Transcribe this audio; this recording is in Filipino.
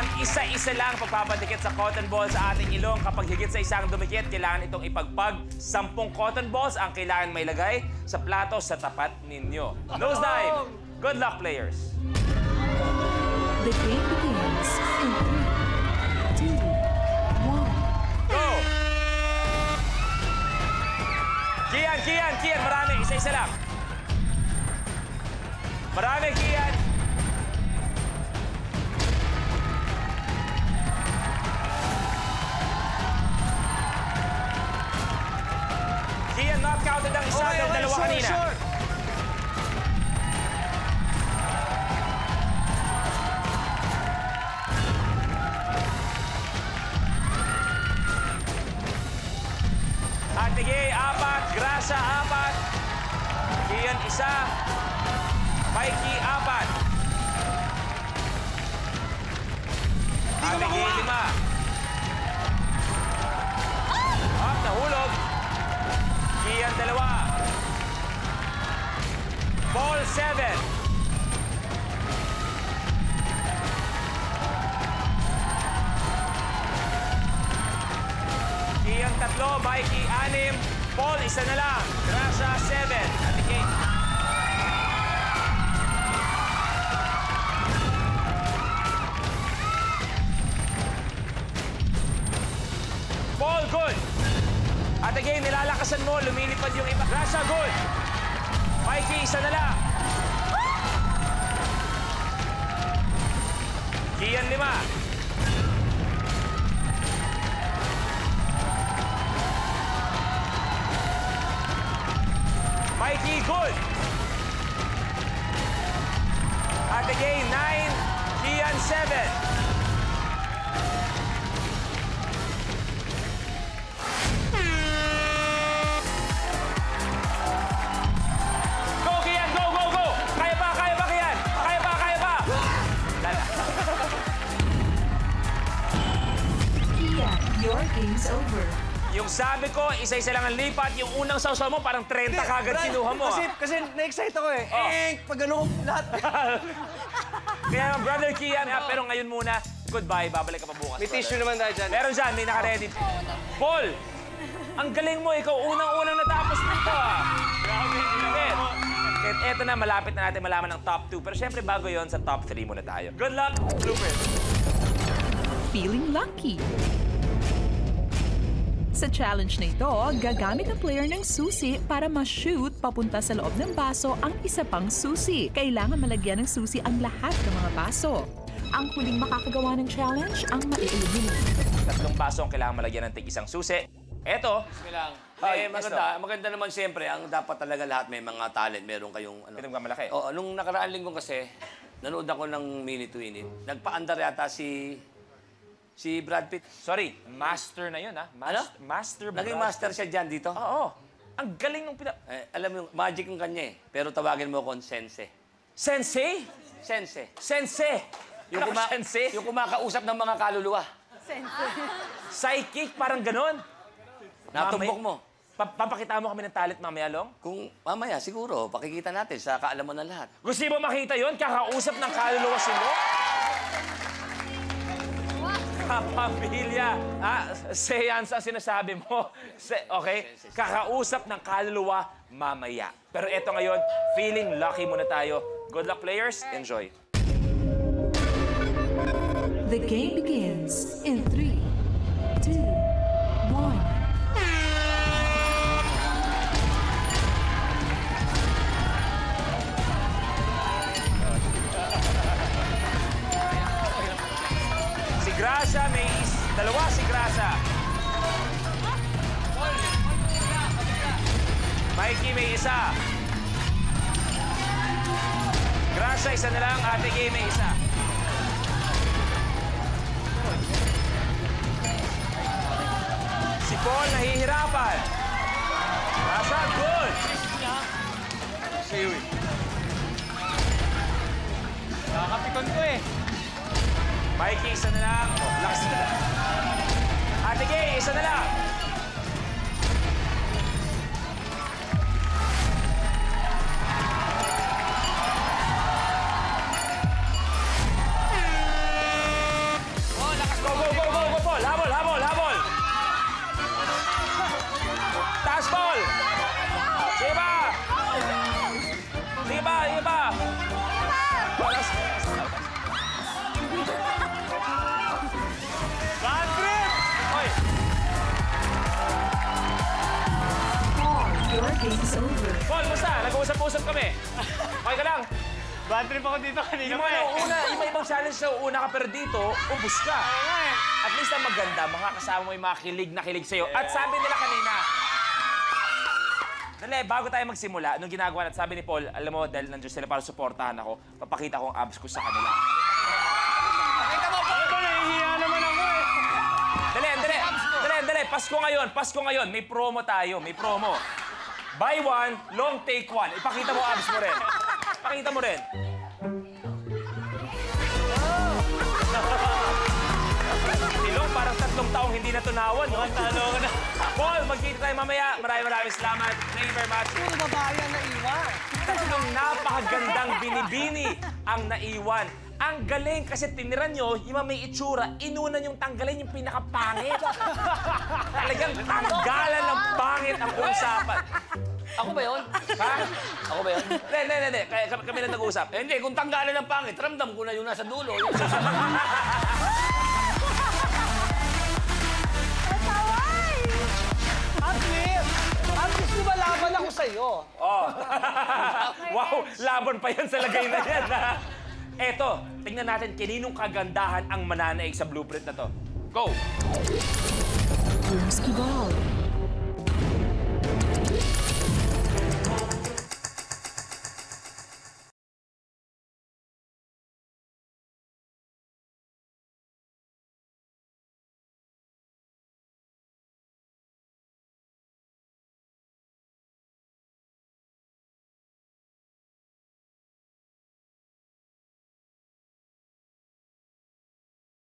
naman, isa-isa lang pagpapadikit sa cotton ball sa ating ilong. Kapag higit sa isang dumikit, kailangan itong ipagpag. 10 cotton balls ang kailangan mailagay sa plato sa tapat ninyo. Nose dive! Good luck, players! The game begins in 3, 2, 1. Go! Kian! Marami. Isa-isa lang. Marami, Kian. Kian, not counted ang isa ng dalawa kanina. Sure. Ate Gay, 4. Grasa, 4. Kian, 1. Mikey, 4. Ate Gay, 5. Up, nahulog. Kian, 2. Paul, 7. Kian, 3. Mikey, 6. Paul, 1 na lang. Grasa, 7. Ate Kate. Paul, good. Ate Kate, nilalakasan mo. Lumilipad yung iba. Grasa, good. Mikey, 1 na lang. Kian, 5. Mikey, good. Ate Gay, 9. Kian, 7. Go, Kian! Go! Kaya pa, Kian! Kaya pa! Lala. Kian, your game's over. Yung sabi ko, isa-isa lang ang lipat. Yung unang sausaw mo, parang 30 kagad kinuha mo. Kasi na-excite ako eh. Oh. Pag ano, lahat. Kaya brother Kian, pero ngayon muna, goodbye. Babalik ka pa bukas. May tissue naman tayo dyan. Meron dyan, may naka-ready. Paul, ang galing mo. Ikaw unang-unang natapos nito, Grabe. Eto na, malapit na natin malaman ang top 2. Pero syempre, bago yon sa top 3 muna tayo. Good luck, Bloopers. Feeling lucky. Sa challenge na ito, gagamit ang player ng susi para ma-shoot papunta sa loob ng baso ang isa pang susi. Kailangan malagyan ng susi ang lahat ng mga baso. Ang huling makakagawa ng challenge ang ma-eliminate. 3 baso ang kailangan malagyan ng tig-isang susi. Eto. Bilang. Ay, Maganda naman siyempre, ang dapat talaga lahat may mga talent. Meron kayong ano. Ito malaki. Oo, nung nakaraang linggo kasi, nanood ako ng Minute to Win It. Nagpa-andar yata si Brad Pitt. Sorry, master na yun, ha? Master Naging Brad master siya dyan dito. Oo. Ang galing ng Alam mo yung magic yung kanya eh. Pero tawagin mo akong Sensei. Sensei? Sensei. Sensei! Sensei? Yung kumakausap ng mga kaluluwa. Psychic, parang ganon. Natumbok mo. Papakita mo kami ng talent mamaya, Long? Kung mamaya, siguro, pakikita natin sa kaalaman ng lahat. Gusto mo makita yon? Kakausap ng kaluluwa si Long? Kapamilya. Seance ang sinasabi mo. Okay? Kakausap ng kaluluwa mamaya. Pero eto ngayon, feeling lucky muna tayo. Good luck, players. Enjoy. The game begins in 3, 2, 1. Si Grasa, may dalawa si Grasa. Mikey, may isa. Grasa, isa na lang. Ate Gay, may isa. Si Paul, nahihirapan. Grasa, good. Sa'yo eh. Nakakapikon ko eh. Mikey, isa na lang. Lakas na lang. Ate Gay, isa na lang. Your game is over. Paul, basta, nag-uusap-usap kami. Okay ka lang? Bad trip ako dito kanina Yung pa mga eh. nauuna, iba-ibang challenge na una ka, pero dito, ubus ka. At least ang maganda, makakasama mo yung mga kilig na kilig sa'yo. At sabi nila kanina, dali, bago tayo magsimula, nung ginagawa natin, sabi ni Paul, alam mo, dahil nandiyan sila para suportahan ako, papakita ko ang abs ko sa kanila. Nakita mo pa! Ano, nahihiya naman ako eh. Dali, Pasko ngayon, may promo tayo, may promo. Buy one, long take one. Ipakita mo abs mo rin. Pakita mo rin. Silong, parang 3 taong hindi natunawan, no? Talo ko na. Paul, magkita tayo mamaya. Maraming salamat. Thank you very much. Puro babae ang naiwan. Talagang napakagandang binibini ang naiwan. Ang galing kasi tiniran nyo, yung may itsura, inuna yung tanggalin yung pinakapangit. Talagang tanggalan ng pangit ang usapan. Ako ba yun? Ha? Ako ba yun? Hindi. Kami na nag-uusap. Eh, hindi, kung tanggalan ng pangit, ramdam ko na yung nasa dulo. Yung susunod. At least lumalaban ako sa'yo. Oh. Wow, laban pa yan sa lagay na yan. Ha? Eto, tingnan natin kininong kagandahan ang mananaig sa blueprint na to. Go! Boomski Ball.